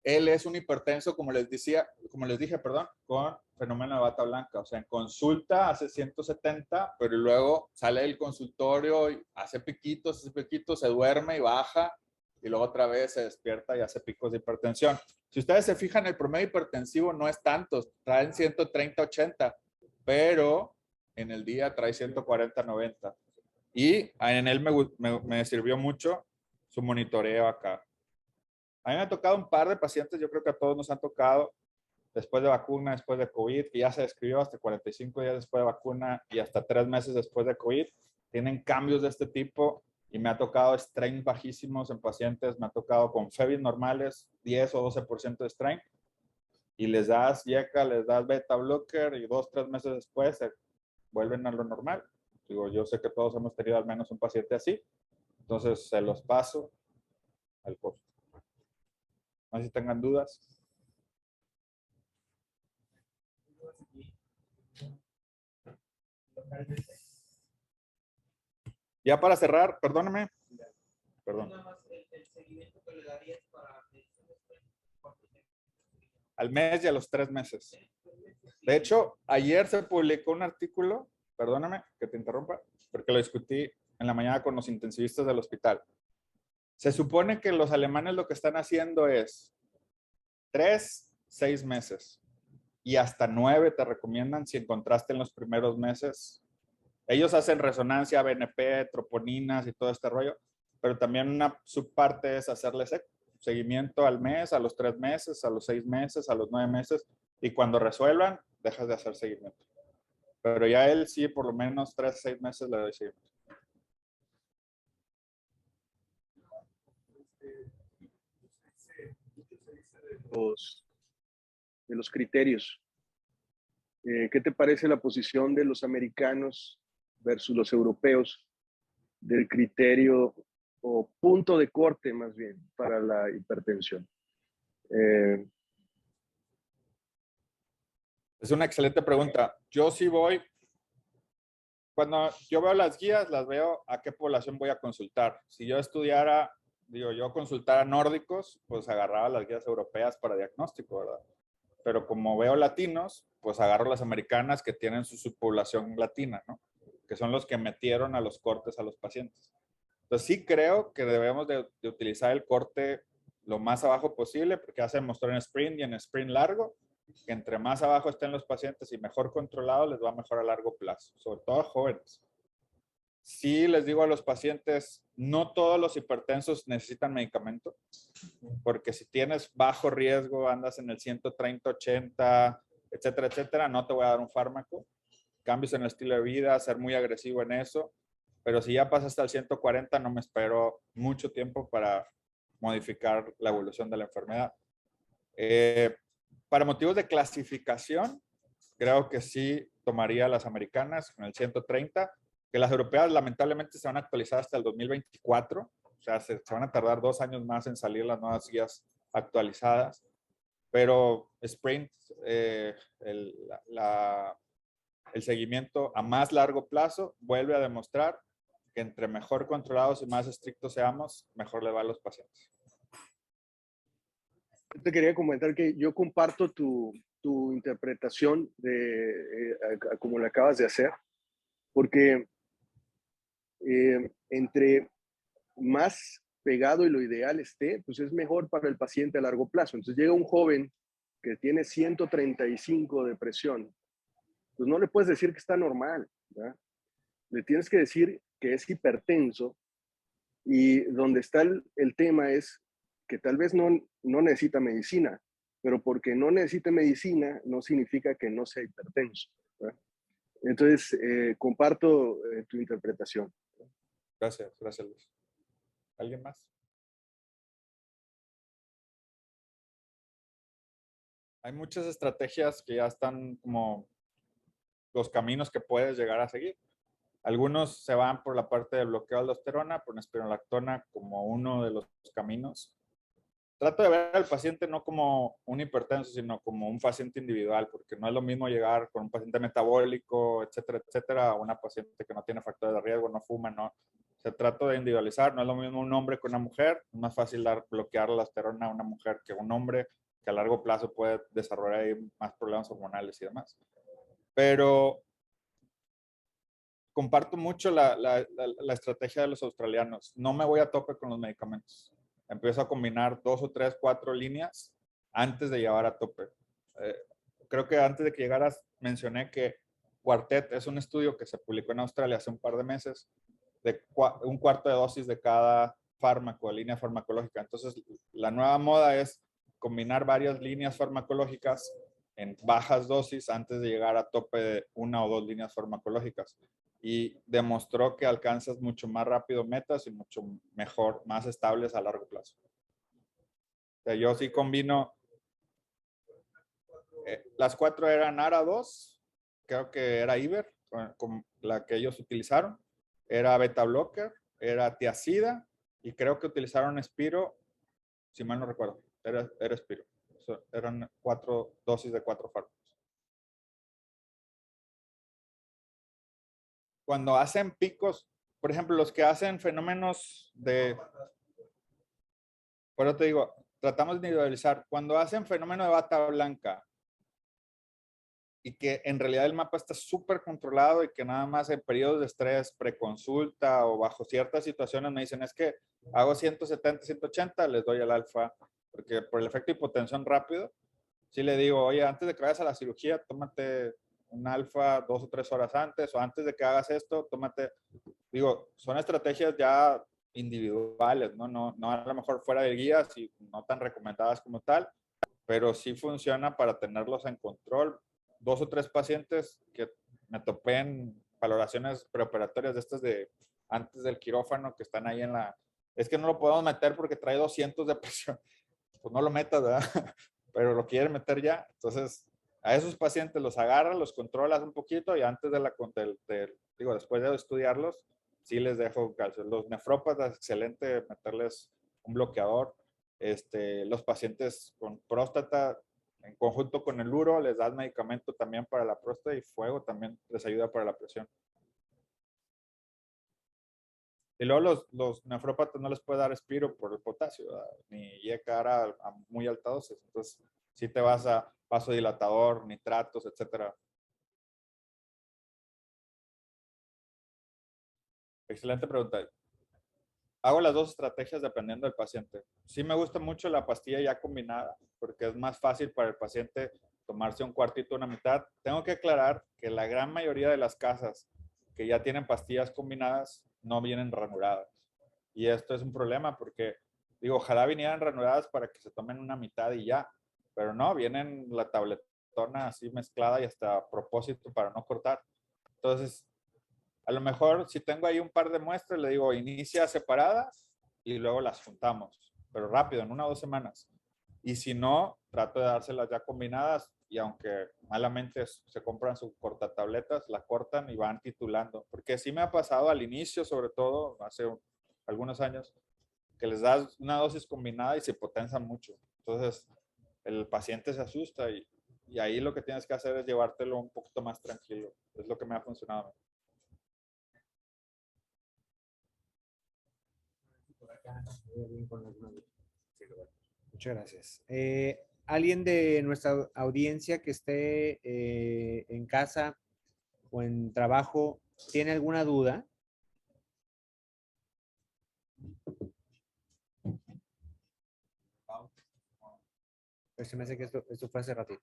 él es un hipertenso, como les dije, perdón, con fenómeno de bata blanca. O sea, en consulta hace 170, pero luego sale del consultorio y hace piquitos, se duerme y baja, y luego otra vez se despierta y hace picos de hipertensión. Si ustedes se fijan, el promedio hipertensivo no es tanto, traen 130, 80, pero en el día trae 140, 90. Y en él me sirvió mucho su monitoreo acá. A mí me ha tocado un par de pacientes, yo creo que a todos nos han tocado, después de vacuna, después de COVID, que ya se describió hasta 45 días después de vacuna y hasta 3 meses después de COVID, tienen cambios de este tipo y me ha tocado strain bajísimos en pacientes, me ha tocado con FEBIs normales, 10 o 12% de strain, y les das YECA, les das beta blocker y 2 o 3 meses después se vuelven a lo normal. Digo, yo sé que todos hemos tenido al menos un paciente así, entonces se los paso al costo. No sé si tengan dudas. Ya para cerrar, perdóname. Perdón. Al mes y a los 3 meses. De hecho, ayer se publicó un artículo, perdóname que te interrumpa, porque lo discutí en la mañana con los intensivistas del hospital. Se supone que los alemanes lo que están haciendo es 3, 6 meses y hasta 9 te recomiendan si encontraste en los primeros meses. Ellos hacen resonancia, BNP, troponinas y todo este rollo, pero también una subparte es hacerles seguimiento al mes, a los 3 meses, a los 6 meses, a los 9 meses, y cuando resuelvan, dejas de hacer seguimiento. Pero ya él sí, por lo menos 3 a 6 meses le doy seguimiento. De los criterios. ¿Qué te parece la posición de los americanos versus los europeos del criterio o punto de corte más bien para la hipertensión? Es una excelente pregunta. Yo sí voy, cuando yo veo las guías, las veo a qué población voy a consultar. Si yo estudiara, yo consultara nórdicos, pues agarraba las guías europeas para diagnóstico, ¿verdad? Pero como veo latinos, pues agarro las americanas que tienen su subpoblación latina, ¿no? Que son los que metieron a los cortes a los pacientes. Entonces sí creo que debemos de utilizar el corte lo más abajo posible, porque ya se demostró en sprint y en sprint largo, que entre más abajo estén los pacientes y mejor controlados, les va mejor a largo plazo, sobre todo a jóvenes. Sí les digo a los pacientes, no todos los hipertensos necesitan medicamento, porque si tienes bajo riesgo, andas en el 130, 80, etcétera, etcétera, no te voy a dar un fármaco. Cambios en el estilo de vida, ser muy agresivo en eso, pero si ya pasas hasta el 140, no me espero mucho tiempo para modificar la evolución de la enfermedad. Para motivos de clasificación, creo que sí tomaría las americanas con el 130, que las europeas lamentablemente se van a actualizar hasta el 2024. O sea, se van a tardar 2 años más en salir las nuevas guías actualizadas. Pero Sprint, el seguimiento a más largo plazo vuelve a demostrar que entre mejor controlados y más estrictos seamos, mejor le va a los pacientes. Te quería comentar que yo comparto tu interpretación de como la acabas de hacer, porque entre más pegado y lo ideal esté, pues es mejor para el paciente a largo plazo. Entonces llega un joven que tiene 135 de presión, pues no le puedes decir que está normal, ¿verdad? Le tienes que decir que es hipertenso, y donde está el tema es que tal vez no necesita medicina, pero porque no necesite medicina no significa que no sea hipertenso, ¿verdad? Entonces, comparto tu interpretación. Gracias, gracias Luis. ¿Alguien más? Hay muchas estrategias que ya están como los caminos que puedes llegar a seguir. Algunos se van por la parte de bloqueo de aldosterona, por espironolactona como uno de los caminos. Trato de ver al paciente no como un hipertenso, sino como un paciente individual, porque no es lo mismo llegar con un paciente metabólico, etcétera, etcétera, a una paciente que no tiene factores de riesgo, no fuma, no. Se trata de individualizar, no es lo mismo un hombre que una mujer. Es más fácil bloquear la aldosterona a una mujer que a un hombre, que a largo plazo puede desarrollar ahí más problemas hormonales y demás. Pero comparto mucho la estrategia de los australianos. No me voy a tope con los medicamentos. Empiezo a combinar 2 o 3, 4 líneas antes de llevar a tope. Creo que antes de que llegaras mencioné que Quartet es un estudio que se publicó en Australia hace un par de meses de un cuarto de dosis de cada fármaco, línea farmacológica. Entonces, la nueva moda es combinar varias líneas farmacológicas en bajas dosis antes de llegar a tope de 1 o 2 líneas farmacológicas. Y demostró que alcanzas mucho más rápido metas y mucho mejor, más estables a largo plazo. O sea, yo sí combino, las 4 eran ARA2, creo que era Iber, con la que ellos utilizaron, era beta blocker, era tiacida, y creo que utilizaron Spiro, si mal no recuerdo, era Spiro. O sea, eran 4 dosis de 4 fármacos. Cuando hacen picos, por ejemplo, los que hacen fenómenos de... Por eso te digo, tratamos de individualizar. Cuando hacen fenómeno de bata blanca y que en realidad el mapa está súper controlado y que nada más en periodos de estrés, preconsulta o bajo ciertas situaciones me dicen es que hago 170, 180, les doy el alfa, porque por el efecto de hipotensión rápido, sí le digo, oye, antes de que vayas a la cirugía, tómate un alfa 2 o 3 horas antes, o antes de que hagas esto, tómate, digo, son estrategias ya individuales, no a lo mejor fuera de guías y no tan recomendadas como tal, pero sí funciona para tenerlos en control. 2 o 3 pacientes que me topé en valoraciones preoperatorias de estas de antes del quirófano que están ahí en la... Es que no lo podemos meter porque trae 200 de presión. Pues no lo metas, ¿verdad? Pero lo quieren meter ya. Entonces, a esos pacientes los agarras, los controlas un poquito y antes digo, después de estudiarlos, sí les dejo calcio. Los nefrópatas, excelente meterles un bloqueador. Los pacientes con próstata, en conjunto con el uro, les das medicamento también para la próstata y fuego también les ayuda para la presión. Y luego los nefrópatas no les puede dar Spiro por el potasio, ¿verdad? Ni llegar a muy alta dosis. Entonces, si te vas a vasodilatador, nitratos, etcétera. Excelente pregunta. Hago las 2 estrategias dependiendo del paciente. Sí me gusta mucho la pastilla ya combinada porque es más fácil para el paciente tomarse un cuartito, una mitad. Tengo que aclarar que la gran mayoría de las casas que ya tienen pastillas combinadas no vienen ranuradas. Y esto es un problema porque, digo, ojalá vinieran ranuradas para que se tomen una mitad y ya. Pero no, vienen la tabletona así mezclada y hasta a propósito para no cortar. Entonces, a lo mejor si tengo ahí un par de muestras, le digo, inicia separadas y luego las juntamos, pero rápido, en 1 o 2 semanas. Y si no, trato de dárselas ya combinadas y aunque malamente se compran sus cortatabletas, la cortan y van titulando. Porque sí me ha pasado al inicio, sobre todo hace algunos años, que les das una dosis combinada y se potencia mucho. Entonces, el paciente se asusta y ahí lo que tienes que hacer es llevártelo un poquito más tranquilo. Es lo que me ha funcionado. Muchas gracias. ¿Alguien de nuestra audiencia que esté en casa o en trabajo tiene alguna duda? Pues se me hace que esto fue hace ratito.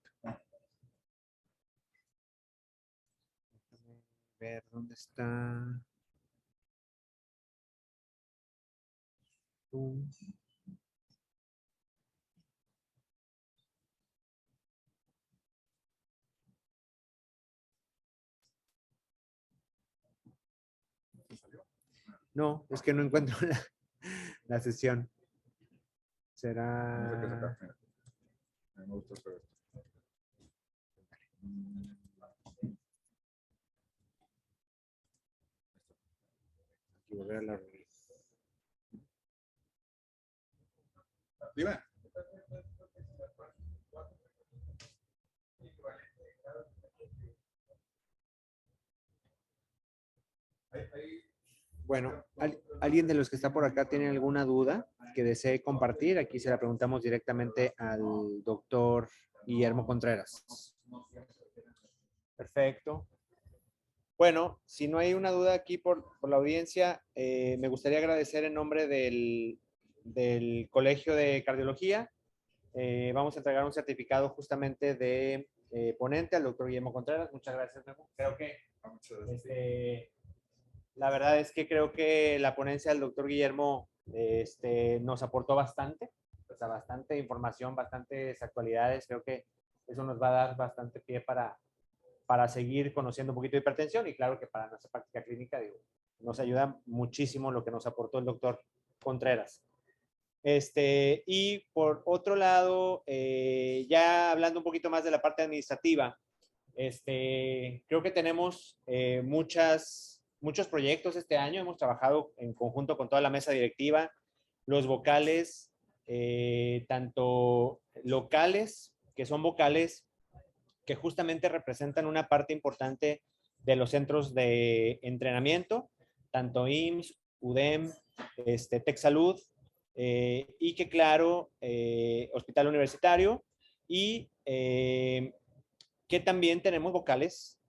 Déjame ver dónde está. No, es que no encuentro la sesión. No sé qué Será. sacar, mira. Me gusta hacer esto. Aquí volver a la reunión. Dime. Bueno, ¿alguien de los que está por acá tiene alguna duda que desee compartir? Aquí se la preguntamos directamente al doctor Guillermo Contreras. Perfecto. Bueno, si no hay una duda aquí por la audiencia, me gustaría agradecer en nombre del Colegio de Cardiología. Vamos a entregar un certificado justamente de ponente al doctor Guillermo Contreras. Muchas gracias, Memo. Creo que la verdad es que creo que la ponencia del doctor Guillermo nos aportó bastante, o sea, bastante información, bastantes actualidades. Creo que eso nos va a dar bastante pie para seguir conociendo un poquito de hipertensión y claro que para nuestra práctica clínica, digo, nos ayuda muchísimo lo que nos aportó el doctor Contreras. Y por otro lado, ya hablando un poquito más de la parte administrativa, creo que tenemos muchos proyectos este año. Hemos trabajado en conjunto con toda la mesa directiva, los vocales, tanto locales, que son vocales que justamente representan una parte importante de los centros de entrenamiento, tanto IMSS, UDEM, TechSalud, y que claro, Hospital Universitario, y que también tenemos vocales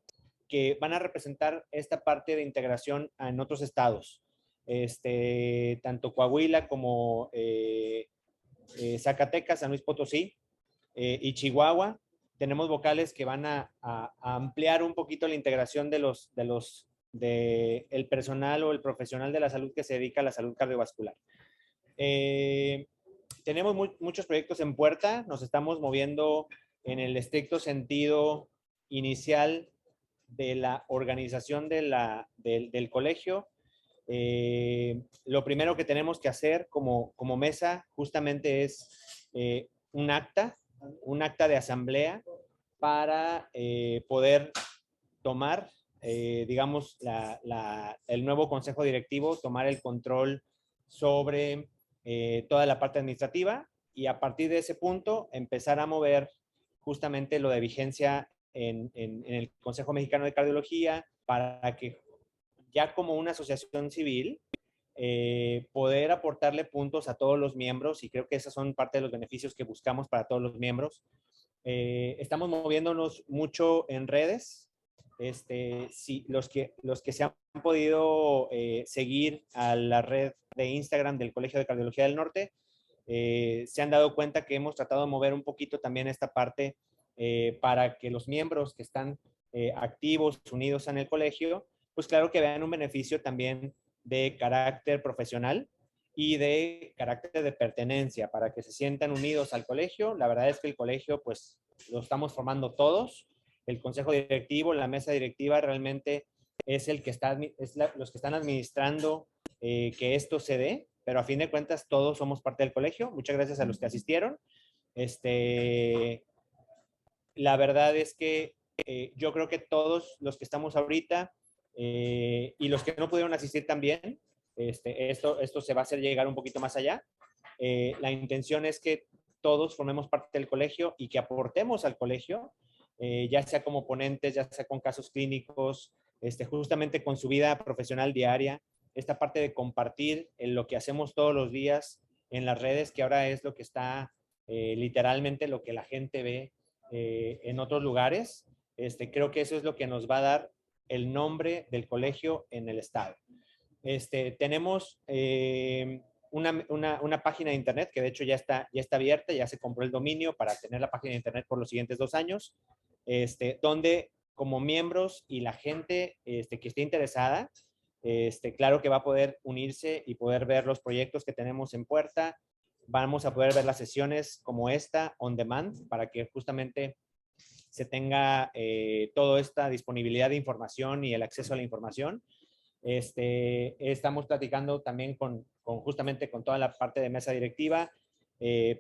que van a representar esta parte de integración en otros estados, tanto Coahuila como Zacatecas, San Luis Potosí y Chihuahua. Tenemos vocales que van a ampliar un poquito la integración de el personal o el profesional de la salud que se dedica a la salud cardiovascular. Tenemos muchos proyectos en puerta, nos estamos moviendo en el estricto sentido inicial de la organización del colegio. Lo primero que tenemos que hacer como mesa justamente es un acta de asamblea para poder tomar, digamos, el nuevo consejo directivo, tomar el control sobre toda la parte administrativa y a partir de ese punto empezar a mover justamente lo de vigencia en el Consejo Mexicano de Cardiología para que ya como una asociación civil poder aportarle puntos a todos los miembros y creo que esos son parte de los beneficios que buscamos para todos los miembros. Estamos moviéndonos mucho en redes. Sí, los que se han podido seguir a la red de Instagram del Colegio de Cardiología del Norte, se han dado cuenta que hemos tratado de mover un poquito también esta parte para que los miembros que están activos, unidos en el colegio, pues claro que vean un beneficio también de carácter profesional y de carácter de pertenencia, para que se sientan unidos al colegio. La verdad es que el colegio, pues, lo estamos formando todos. El consejo directivo, la mesa directiva realmente es el que está, los que están administrando que esto se dé, pero a fin de cuentas todos somos parte del colegio. Muchas gracias a los que asistieron. La verdad es que yo creo que todos los que estamos ahorita y los que no pudieron asistir también, Esto se va a hacer llegar un poquito más allá. La intención es que todos formemos parte del colegio y que aportemos al colegio, ya sea como ponentes, ya sea con casos clínicos, justamente con su vida profesional diaria, esta parte de compartir en lo que hacemos todos los días en las redes, que ahora es lo que está literalmente lo que la gente ve en otros lugares. Creo que eso es lo que nos va a dar el nombre del colegio en el estado. Tenemos una página de internet que de hecho ya está abierta, ya se compró el dominio para tener la página de internet por los siguientes 2 años, donde como miembros y la gente que esté interesada, claro que va a poder unirse y poder ver los proyectos que tenemos en puerta. Vamos a poder ver las sesiones como esta on demand para que justamente se tenga toda esta disponibilidad de información y el acceso a la información. Estamos platicando también justamente con toda la parte de mesa directiva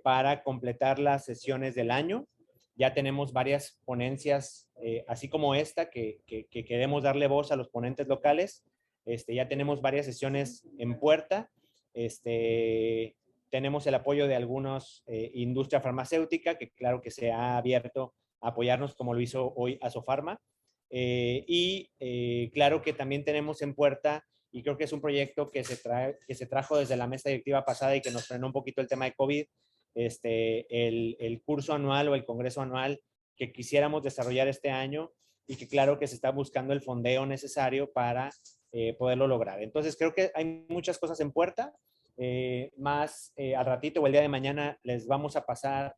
para completar las sesiones del año. Ya tenemos varias ponencias, así como esta, que queremos darle voz a los ponentes locales. Ya tenemos varias sesiones en puerta. Tenemos el apoyo de algunos industria farmacéutica, que claro que se ha abierto a apoyarnos, como lo hizo hoy Asofarma. Claro que también tenemos en puerta, y creo que es un proyecto que se trajo desde la mesa directiva pasada y que nos frenó un poquito el tema de COVID, el curso anual o el congreso anual que quisiéramos desarrollar este año y que claro que se está buscando el fondeo necesario para poderlo lograr. Entonces creo que hay muchas cosas en puerta. Al ratito o el día de mañana les vamos a pasar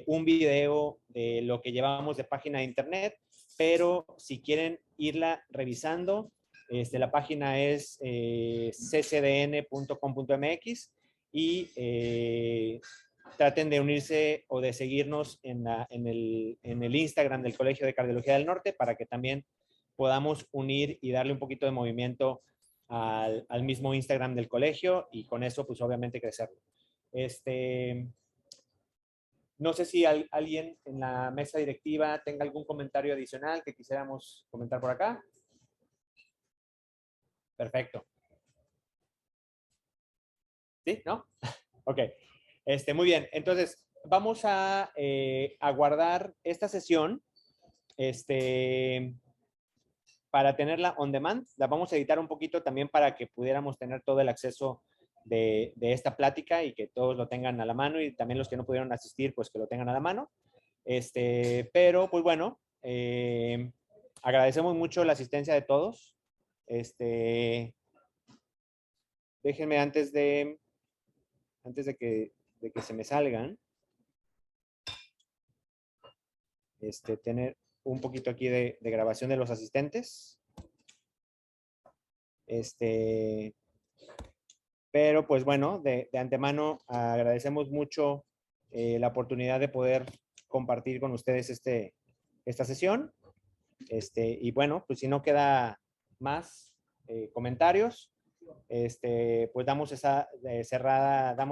un video de lo que llevamos de página de internet, pero si quieren irla revisando, la página es ccdn.com.mx y traten de unirse o de seguirnos en el Instagram del Colegio de Cardiología del Norte para que también podamos unir y darle un poquito de movimiento al mismo Instagram del colegio y con eso pues obviamente crecerlo. No sé si alguien en la mesa directiva tenga algún comentario adicional que quisiéramos comentar por acá. Perfecto. ¿Sí? ¿No? Ok. Muy bien. Entonces, vamos a guardar esta sesión para tenerla on demand. La vamos a editar un poquito también para que pudiéramos tener todo el acceso de esta plática y que todos lo tengan a la mano y también los que no pudieron asistir, pues que lo tengan a la mano. Pero, pues bueno, agradecemos mucho la asistencia de todos. Déjenme antes de que se me salgan, tener un poquito aquí de grabación de los asistentes. Pero pues bueno, de antemano agradecemos mucho la oportunidad de poder compartir con ustedes esta sesión. Y bueno, pues si no queda más comentarios, pues damos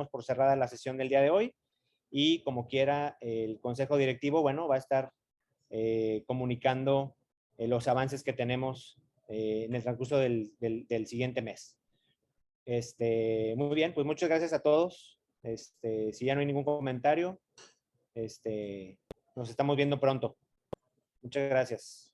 por cerrada la sesión del día de hoy y como quiera el consejo directivo, bueno, va a estar comunicando los avances que tenemos en el transcurso del siguiente mes. Muy bien, pues muchas gracias a todos. Si ya no hay ningún comentario, nos estamos viendo pronto. Muchas gracias.